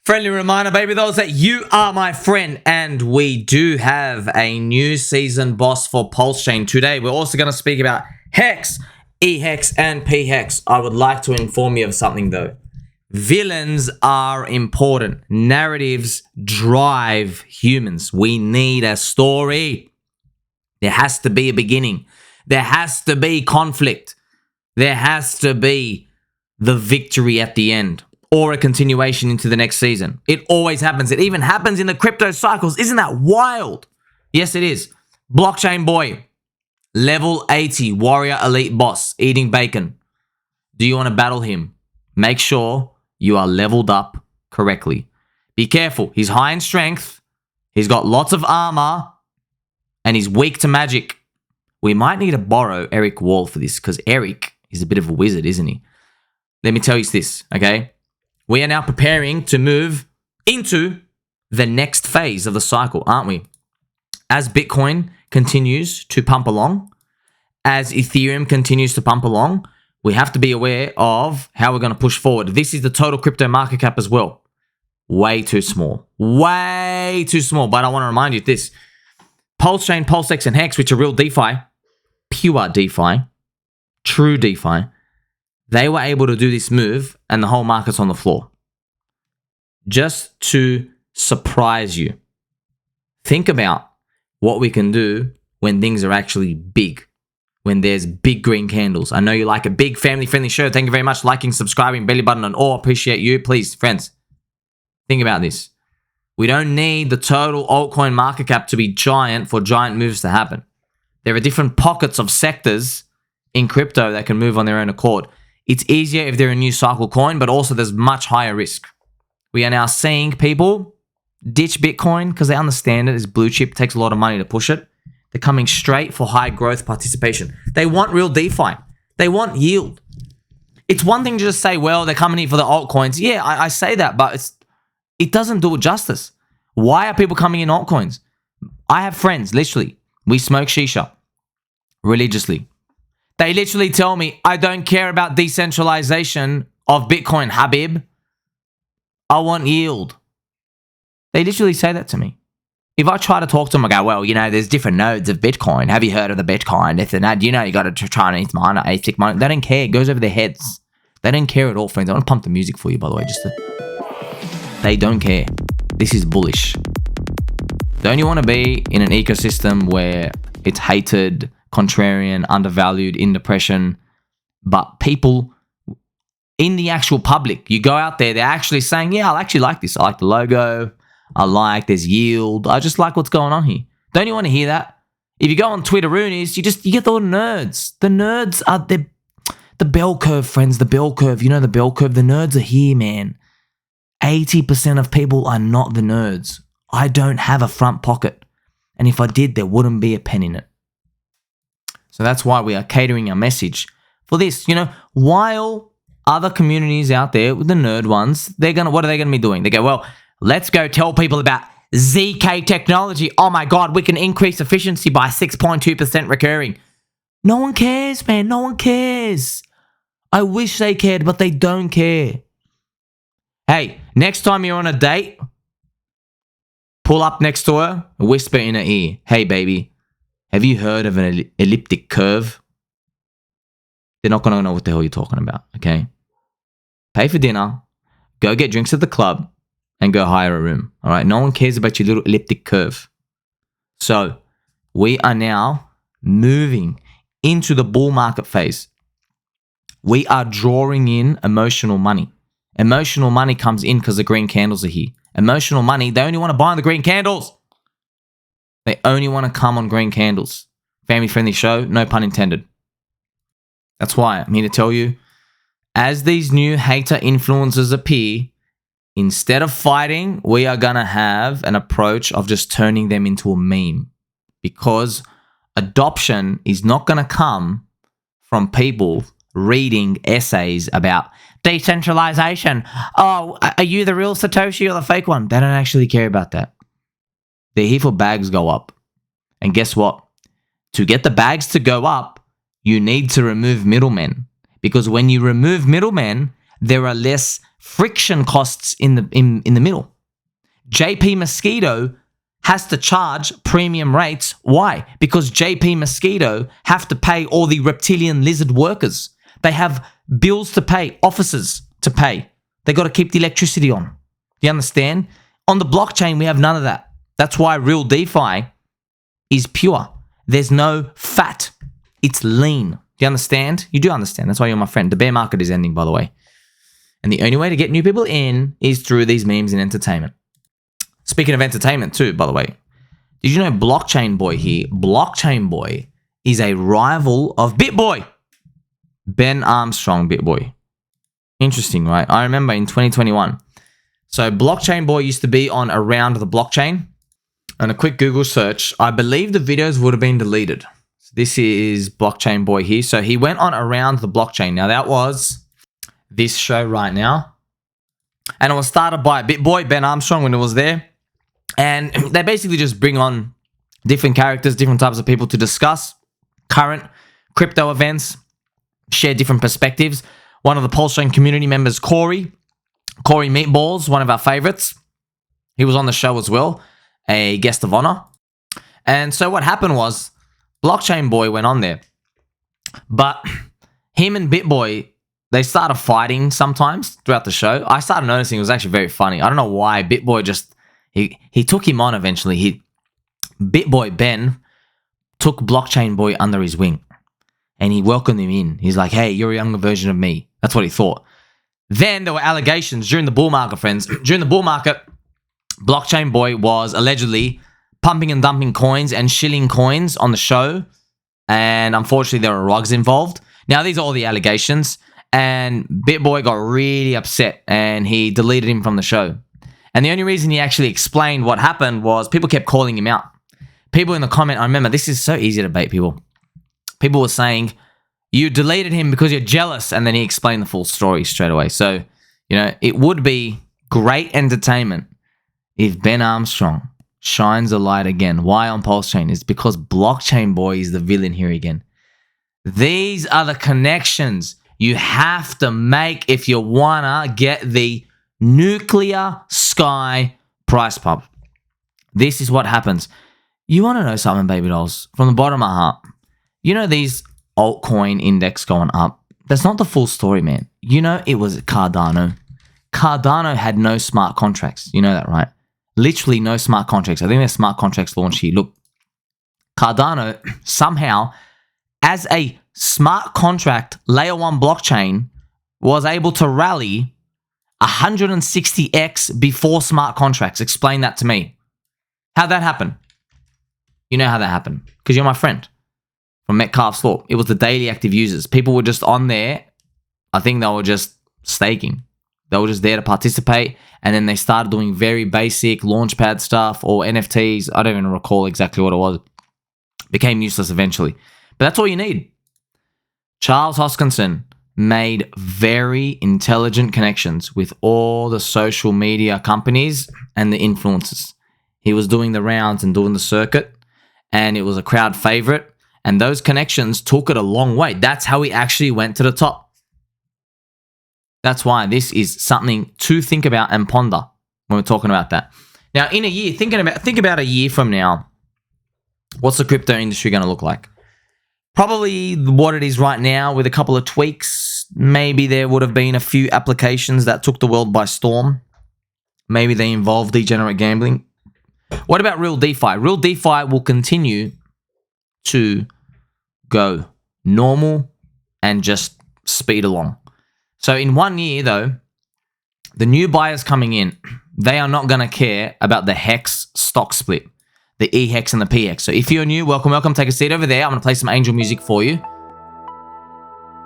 Friendly reminder, baby, those that you are my friend, and we do have a new season boss for PulseChain today. We're also going to speak about HEX, eHEX, and pHEX. I would like to inform you of something though. Villains are important. Narratives drive humans. We need a story. There has to be a beginning. There has to be conflict. There has to be the victory at the end, or a continuation into the next season. It always happens. It even happens in the crypto cycles. Isn't that wild? Yes, it is. Blockchain boy, level 80, warrior elite boss, eating bacon. Do you want to battle him? Make sure you are leveled up correctly. Be careful. He's high in strength. He's got lots of armor, and he's weak to magic. We might need to borrow Eric Wall for this, because Eric is a bit of a wizard, isn't he? Let me tell you this, okay? We are now preparing to move into the next phase of the cycle, aren't we? As Bitcoin continues to pump along, as Ethereum continues to pump along, we have to be aware of how we're going to push forward. This is the total crypto market cap as well. Way too small. Way too small. But I want to remind you of this. PulseChain, PulseX, and HEX, which are real DeFi, pure DeFi, true DeFi, they were able to do this move and the whole market's on the floor. Just to surprise you. Think about what we can do when things are actually big. When there's big green candles. I know you like a big family-friendly show. Thank you very much. Liking, subscribing, belly button and all. Appreciate you. Please, friends, think about this. We don't need the total altcoin market cap to be giant for giant moves to happen. There are different pockets of sectors in crypto that can move on their own accord. It's easier if they're a new cycle coin, but also there's much higher risk. We are now seeing people ditch Bitcoin because they understand it is blue chip, takes a lot of money to push it. They're coming straight for high growth participation. They want real DeFi. They want yield. It's one thing to just say, well, they're coming in for the altcoins. Yeah, I say that, but it doesn't do it justice. Why are people coming in altcoins? I have friends, literally. We smoke shisha religiously. They literally tell me, I don't care about decentralization of Bitcoin, Habib. I want yield. They literally say that to me. If I try to talk to them, I go, well, you know, there's different nodes of Bitcoin. Have you heard of the Bitcoin? If the node, you know, you got to try and miner, ASIC miner. They don't care. It goes over their heads. They don't care at all, friends. I want to pump the music for you, by the way. They don't care. This is bullish. Don't you want to be in an ecosystem where it's hated, contrarian, undervalued, in depression, but people in the actual public, you go out there, they're actually saying, yeah, I actually like this. I like the logo. I like there's yield. I just like what's going on here. Don't you want to hear that? If you go on Twitteroonies, you get all the nerds. The nerds are the bell curve, friends. The bell curve. You know the bell curve? The nerds are here, man. 80% of people are not the nerds. I don't have a front pocket. And if I did, there wouldn't be a pen in it. So that's why we are catering our message for this. You know, while other communities out there with the nerd ones, what are they gonna be doing? They go, well, let's go tell people about ZK technology. Oh my God, we can increase efficiency by 6.2% recurring. No one cares, man. No one cares. I wish they cared, but they don't care. Hey, next time you're on a date, pull up next to her, whisper in her ear, hey baby, have you heard of an elliptic curve? They're not going to know what the hell you're talking about, okay? Pay for dinner, go get drinks at the club, and go hire a room, all right? No one cares about your little elliptic curve. So we are now moving into the bull market phase. We are drawing in emotional money. Emotional money comes in because the green candles are here. Emotional money, they only want to buy on the green candles. They only want to come on green candles. Family-friendly show, no pun intended. That's why I'm here to tell you, as these new hater influencers appear, instead of fighting, we are going to have an approach of just turning them into a meme. Because adoption is not going to come from people reading essays about decentralization. Oh, are you the real Satoshi or the fake one? They don't actually care about that. They're here for bags go up. And guess what? To get the bags to go up, you need to remove middlemen. Because when you remove middlemen, there are less friction costs in the middle. JP Mosquito has to charge premium rates. Why? Because JP Mosquito have to pay all the reptilian lizard workers. They have bills to pay, offices to pay. They got to keep the electricity on. You understand? On the blockchain, we have none of that. That's why real DeFi is pure. There's no fat. It's lean. Do you understand? You do understand. That's why you're my friend. The bear market is ending, by the way. And the only way to get new people in is through these memes and entertainment. Speaking of entertainment too, by the way, did you know Blockchain Boy here? Blockchain Boy is a rival of BitBoy. Ben Armstrong, BitBoy. Interesting, right? I remember in 2021. So Blockchain Boy used to be on Around the Blockchain. On a quick Google search, I believe the videos would have been deleted. So this is Blockchain Boy here. So he went on Around the Blockchain. Now that was this show right now. And it was started by BitBoy, Ben Armstrong, when it was there. And they basically just bring on different characters, different types of people to discuss current crypto events, share different perspectives. One of the PulseChain community members, Corey Meatballs, one of our favorites. He was on the show as well, a guest of honor. And so what happened was Blockchain Boy went on there. But him and BitBoy, they started fighting sometimes throughout the show. I started noticing it was actually very funny. I don't know why BitBoy just... He took him on eventually. BitBoy Ben took Blockchain Boy under his wing and he welcomed him in. He's like, hey, you're a younger version of me. That's what he thought. Then there were allegations during the bull market, friends. During the bull market, Blockchain Boy was allegedly pumping and dumping coins and shilling coins on the show. And unfortunately, there were rugs involved. Now, these are all the allegations. And BitBoy got really upset and he deleted him from the show. And the only reason he actually explained what happened was people kept calling him out. People in the comment, I remember, this is so easy to bait people. People were saying, you deleted him because you're jealous. And then he explained the full story straight away. So, you know, it would be great entertainment if Ben Armstrong shines a light again. Why on PulseChain? It's because Blockchain Boy is the villain here again. These are the connections you have to make if you want to get the nuclear sky price pump. This is what happens. You want to know something, baby dolls? From the bottom of my heart, you know these altcoin index going up? That's not the full story, man. You know it was Cardano. Cardano had no smart contracts. You know that, right? Literally no smart contracts. I think there's smart contracts launched here. Look, Cardano somehow, as a smart contract layer 1 blockchain, was able to rally 160x before smart contracts. Explain that to me. How'd that happen? You know how that happened. Because you're my friend from Metcalfe's Law. It was the daily active users. People were just on there. I think they were just staking. They were just there to participate. And then they started doing very basic launchpad stuff or NFTs. I don't even recall exactly what it was. Became useless eventually. But that's all you need. Charles Hoskinson made very intelligent connections with all the social media companies and the influencers. He was doing the rounds and doing the circuit, and it was a crowd favorite, and those connections took it a long way. That's how he actually went to the top. That's why this is something to think about and ponder when we're talking about that. Now, in a year, think about a year from now, what's the crypto industry going to look like? Probably what it is right now with a couple of tweaks. Maybe there would have been a few applications that took the world by storm. Maybe they involved degenerate gambling. What about real DeFi? Real DeFi will continue to go normal and just speed along. So in 1 year, though, the new buyers coming in, they are not going to care about the HEX stock split, the eHEX and the pHEX. So if you're new, welcome. Take a seat over there. I'm going to play some angel music for you.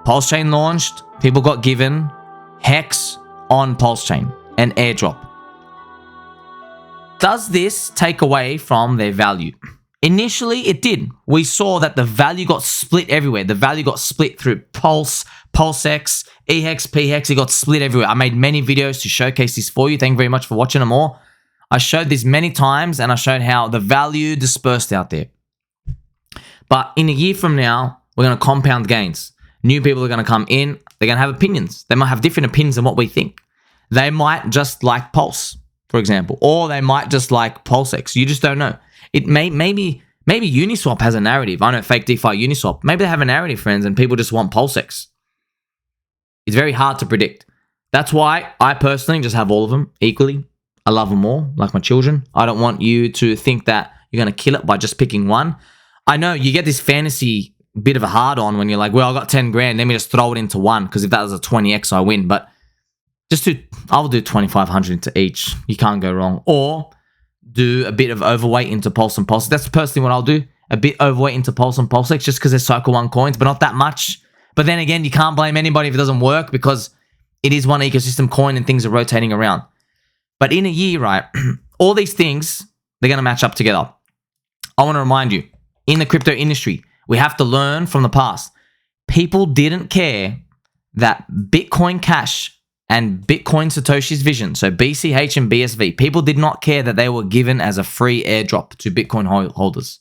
PulseChain launched. People got given HEX on PulseChain, an airdrop. Does this take away from their value? Initially, it did. We saw that the value got split everywhere. The value got split through Pulse, PulseX, eHEX, pHEX. It got split everywhere. I made many videos to showcase this for you. Thank you very much for watching them all. I showed this many times, and I showed how the value dispersed out there. But in a year from now, we're going to compound gains. New people are going to come in. They're going to have opinions. They might have different opinions than what we think. They might just like Pulse, for example, or they might just like PulseX. You just don't know. It maybe Uniswap has a narrative. I know fake DeFi Uniswap. Maybe they have a narrative, friends, and people just want PulseX. It's very hard to predict. That's why I personally just have all of them equally. I love them all, like my children. I don't want you to think that you're going to kill it by just picking one. I know you get this fantasy bit of a hard on when you're like, well, I got 10 grand. Let me just throw it into one, because if that was a 20x, I win. But I'll do 2,500 into each. You can't go wrong. Or do a bit of overweight into Pulse and Pulse. That's personally what I'll do. A bit overweight into Pulse and PulseX just because they're Cycle 1 coins, but not that much. But then again, you can't blame anybody if it doesn't work, because it is one ecosystem coin and things are rotating around. But in a year, right, all these things, they're going to match up together. I want to remind you, in the crypto industry, we have to learn from the past. People didn't care that Bitcoin Cash and Bitcoin Satoshi's Vision, so BCH and BSV, people did not care that they were given as a free airdrop to Bitcoin holders.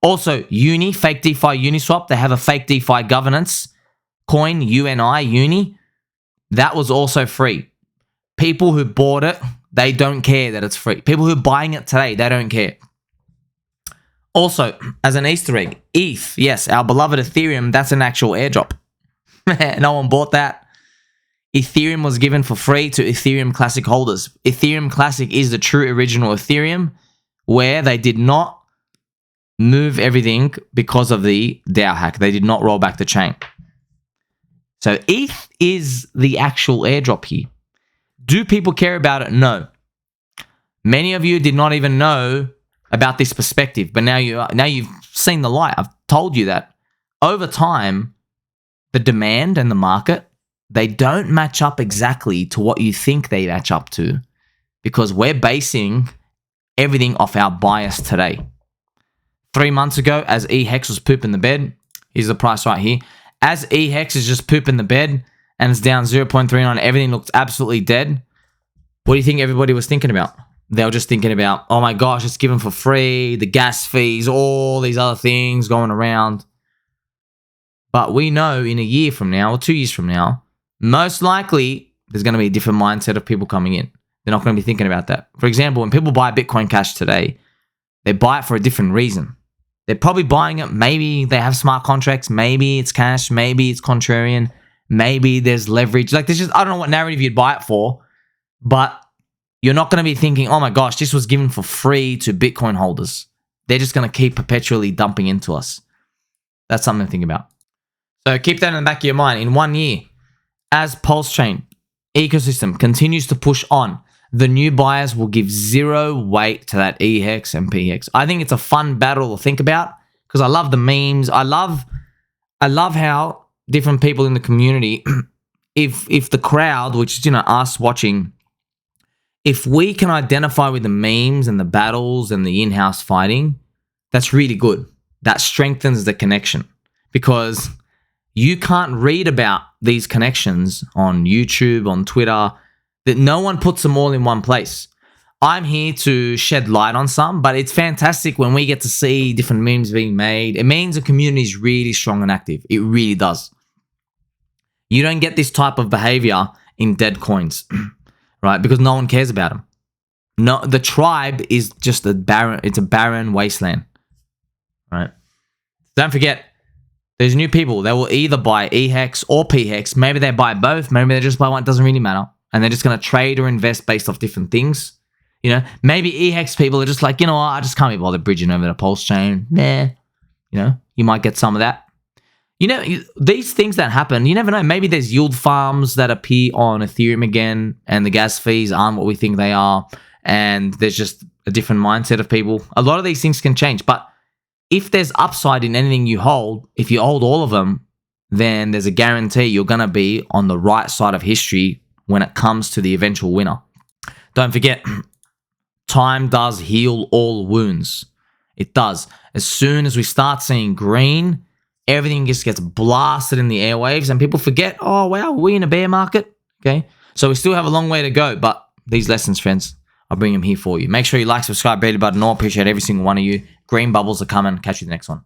Also, Uni, fake DeFi Uniswap, they have a fake DeFi governance coin, UNI, Uni. That was also free. People who bought it, they don't care that it's free. People who are buying it today, they don't care. Also, as an Easter egg, ETH, yes, our beloved Ethereum, that's an actual airdrop. No one bought that. Ethereum was given for free to Ethereum Classic holders. Ethereum Classic is the true original Ethereum, where they did not move everything because of the DAO hack. They did not roll back the chain. So ETH is the actual airdrop here. Do people care about it? No. Many of you did not even know about this perspective, but now you've seen the light. I've told you that over time, the demand and the market, they don't match up exactly to what you think they match up to, because we're basing everything off our bias today. 3 months ago, as eHEX was pooping the bed, here's the price right here. As eHEX is just pooping the bed and it's down 0.39, everything looks absolutely dead. What do you think everybody was thinking about? They were just thinking about, oh my gosh, it's given for free, the gas fees, all these other things going around. But we know in a year from now or 2 years from now, most likely there's going to be a different mindset of people coming in. They're not going to be thinking about that. For example, when people buy Bitcoin Cash today, they buy it for a different reason. They're probably buying it, maybe they have smart contracts, maybe it's cash, maybe it's contrarian, maybe there's leverage. Like, there's just, I don't know what narrative you'd buy it for, but you're not going to be thinking, oh my gosh, this was given for free to Bitcoin holders. They're just going to keep perpetually dumping into us. That's something to think about. So keep that in the back of your mind. In 1 year, as PulseChain ecosystem continues to push on, the new buyers will give zero weight to that eHEX and pHEX. I think it's a fun battle to think about, because I love the memes. I love how different people in the community, if the crowd, which is, us watching, if we can identify with the memes and the battles and the in-house fighting, that's really good. That strengthens the connection, because you can't read about these connections on YouTube, on Twitter, that no one puts them all in one place. I'm here to shed light on some, but it's fantastic when we get to see different memes being made. It means the community is really strong and active. It really does. You don't get this type of behavior in dead coins, right? Because no one cares about them. No, the tribe is just it's a barren wasteland, right? Don't forget, there's new people. They will either buy eHEX or pHEX. Maybe they buy both. Maybe they just buy one. It doesn't really matter. And they're just going to trade or invest based off different things. Maybe eHEX people are just like, you know what, I just can't be bothered bridging over to PulseChain. Nah. You might get some of that. These things that happen, you never know. Maybe there's yield farms that appear on Ethereum again, and the gas fees aren't what we think they are. And there's just a different mindset of people. A lot of these things can change. But if there's upside in anything you hold, if you hold all of them, then there's a guarantee you're going to be on the right side of history when it comes to the eventual winner. Don't forget, time does heal all wounds. It does. As soon as we start seeing green, everything just gets blasted in the airwaves and people forget, oh, wow, we're in a bear market. Okay. So we still have a long way to go, but these lessons, friends, I'll bring them here for you. Make sure you like, subscribe, belly button. I appreciate every single one of you. Green bubbles are coming. Catch you in the next one.